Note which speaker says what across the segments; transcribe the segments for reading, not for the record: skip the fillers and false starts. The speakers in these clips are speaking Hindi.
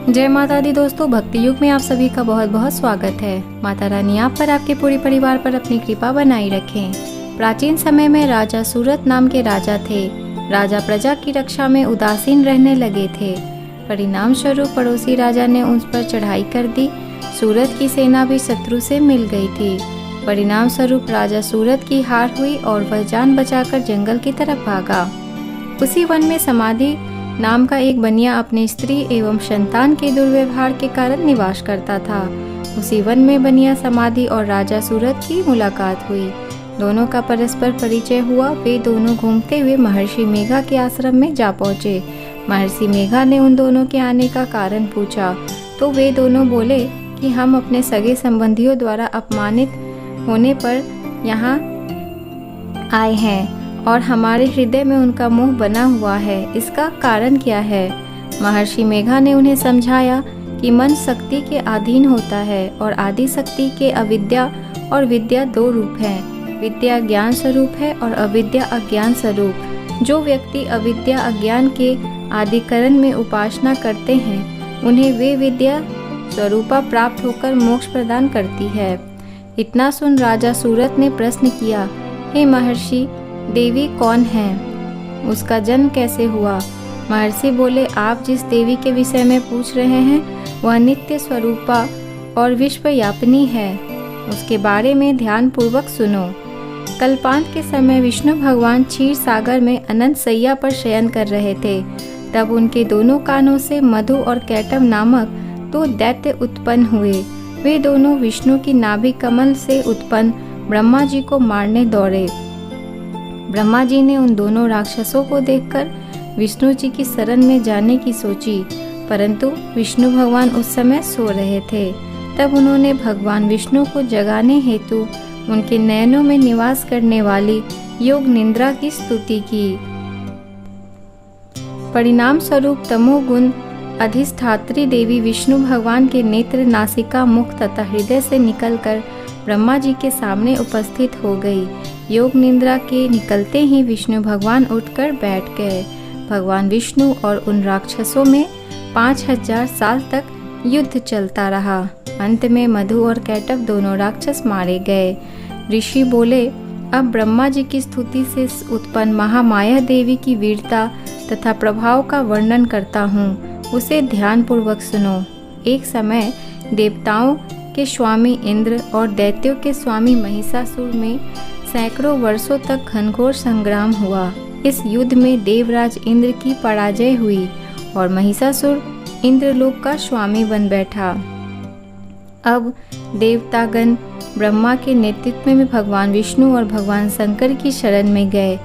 Speaker 1: जय माता दी दोस्तों, भक्ति युग में आप सभी का बहुत बहुत स्वागत है। माता रानी आप पर, आपके पूरे परिवार पर अपनी कृपा बनाई रखें। प्राचीन समय में राजा सूरत नाम के राजा थे। राजा प्रजा की रक्षा में उदासीन रहने लगे थे। परिणाम स्वरूप पड़ोसी राजा ने उस पर चढ़ाई कर दी। सूरत की सेना भी शत्रु से मिल गई थी। परिणाम स्वरूप राजा सूरत की हार हुई और वह जान बचाकर जंगल की तरफ भागा। उसी वन में समाधि नाम का एक बनिया अपनी स्त्री एवं संतान के दुर्व्यवहार के कारण निवास करता था। उसी वन में बनिया समाधि और राजा सूरत की मुलाकात हुई। दोनों का परस्पर परिचय हुआ। वे दोनों घूमते हुए महर्षि मेघा के आश्रम में जा पहुँचे। महर्षि मेघा ने उन दोनों के आने का कारण पूछा तो वे दोनों बोले कि हम अपने सगे संबंधियों द्वारा अपमानित होने पर यहाँ आए हैं और हमारे हृदय में उनका मोह बना हुआ है। इसका कारण क्या है? महर्षि मेघा ने उन्हें समझाया कि मन शक्ति के अधीन होता है और आदि शक्ति के अविद्या और विद्या दो रूप हैं। विद्या ज्ञान स्वरूप है और अविद्या अज्ञान स्वरूप। जो व्यक्ति अविद्या अज्ञान के आदिकरण में उपासना करते हैं उन्हें वे विद्या स्वरूपा प्राप्त होकर मोक्ष प्रदान करती है। इतना सुन राजा सूरत ने प्रश्न किया, हे महर्षि, देवी कौन है? उसका जन्म कैसे हुआ? महर्षि बोले, आप जिस देवी के विषय में पूछ रहे हैं वह नित्य स्वरूपा और विश्वव्यापिनी है। उसके बारे में ध्यान पूर्वक सुनो। कल्पांत के समय विष्णु भगवान क्षीर सागर में अनंत सैया पर शयन कर रहे थे। तब उनके दोनों कानों से मधु और कैटव नामक दो दैत्य उत्पन्न हुए। वे दोनों विष्णु की नाभि कमल से उत्पन्न ब्रह्मा जी को मारने दौड़े। ब्रह्मा जी ने उन दोनों राक्षसों को देखकर विष्णु जी की शरण में जाने की सोची, परंतु विष्णु भगवान उस समय सो रहे थे। तब उन्होंने भगवान विष्णु को जगाने हेतु उनके नयनों में निवास करने वाली योग निद्रा की स्तुति की। परिणाम स्वरूप तमोगुण अधिष्ठात्री देवी विष्णु भगवान के नेत्र, नासिका, मुख तथा हृदय से निकलकर ब्रह्मा जी के सामने उपस्थित हो गई। योग निद्रा के निकलते ही विष्णु भगवान उठकर बैठ गए। भगवान विष्णु और उन राक्षसों में 5000 साल तक युद्ध चलता रहा। अंत में मधु और कैटव दोनों राक्षस मारे गए। ऋषि बोले, अब ब्रह्मा जी की स्तुति से उत्पन्न महामाया देवी की वीरता तथा प्रभाव का वर्णन करता हूँ, उसे ध्यान पूर्वक सुनो। एक समय देवताओं के स्वामी इंद्र और दैत्यों के स्वामी महिषासुर में सैकड़ों वर्षों तक घनघोर संग्राम हुआ। इस युद्ध में देवराज इंद्र की पराजय हुई और महिषासुर इंद्रलोक का स्वामी बन बैठा। अब देवतागण ब्रह्मा के नेतृत्व में भगवान विष्णु और भगवान शंकर की शरण में गए।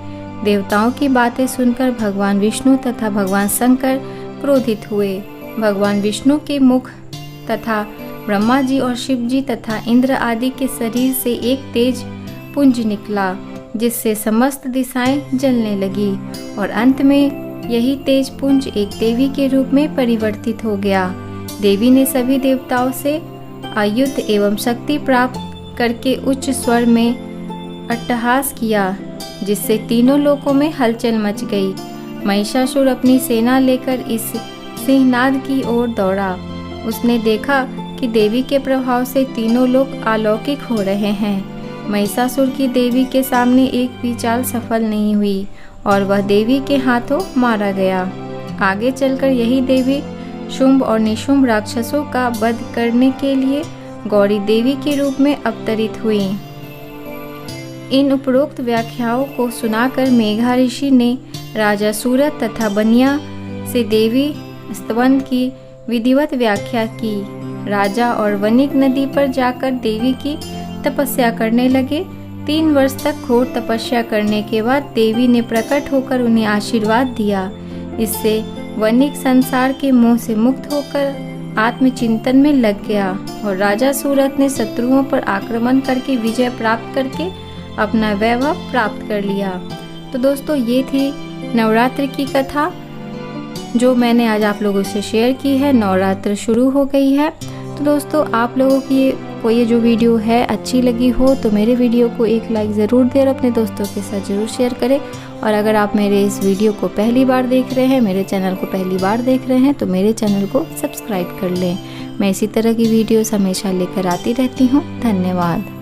Speaker 1: देवताओं की बातें सुनकर भगवान विष्णु तथा भगवान शंकर क्रोधित हुए। भगवान विष्णु के मुख तथा ब्रह्मा जी और शिव जी तथा इंद्र आदि के शरीर से एक तेज पुंज निकला, जिससे समस्त दिशाएं जलने लगी और अंत में यही तेज पुंज एक देवी के रूप में परिवर्तित हो गया। देवी ने सभी देवताओं से आयुध एवं शक्ति प्राप्त करके उच्च स्वर में अट्टहास किया, जिससे तीनों लोकों में हलचल मच गई। महिषासुर अपनी सेना लेकर इस सिंहनाद की ओर दौड़ा। उसने देखा कि देवी के प्रभाव से तीनों लोग अलौकिक हो रहे हैं। महिषासुर की देवी के सामने एक भी चाल सफल नहीं हुई और वह देवी के हाथों मारा गया। आगे चलकर यही देवी शुंभ और निशुंभ राक्षसों का वध करने के लिए गौरी देवी के रूप में अवतरित हुई। इन उपरोक्त व्याख्याओं को सुनाकर मेघा ऋषि ने राजा सूरत तथा बनिया से देवी स्तवन की विधिवत व्याख्या की। राजा और वनिक नदी पर जाकर देवी की तपस्या करने लगे। 3 वर्ष तक घोर तपस्या करने के बाद देवी ने प्रकट होकर उन्हें आशीर्वाद दिया। इससे वनिक संसार के मोह से मुक्त होकर आत्मचिंतन में लग गया और राजा सूरत ने शत्रुओं पर आक्रमण करके विजय प्राप्त करके अपना वैभव प्राप्त कर लिया। तो दोस्तों, ये थी नवरात्रि की कथा जो मैंने आज आप लोगों से शेयर की है। नवरात्र शुरू हो गई है, तो दोस्तों आप लोगों की ये जो वीडियो है अच्छी लगी हो तो मेरे वीडियो को एक लाइक ज़रूर दें और अपने दोस्तों के साथ ज़रूर शेयर करें। और अगर आप मेरे इस वीडियो को पहली बार देख रहे हैं, मेरे चैनल को पहली बार देख रहे हैं, तो मेरे चैनल को सब्सक्राइब कर लें। मैं इसी तरह की वीडियोस हमेशा लेकर आती रहती हूँ। धन्यवाद।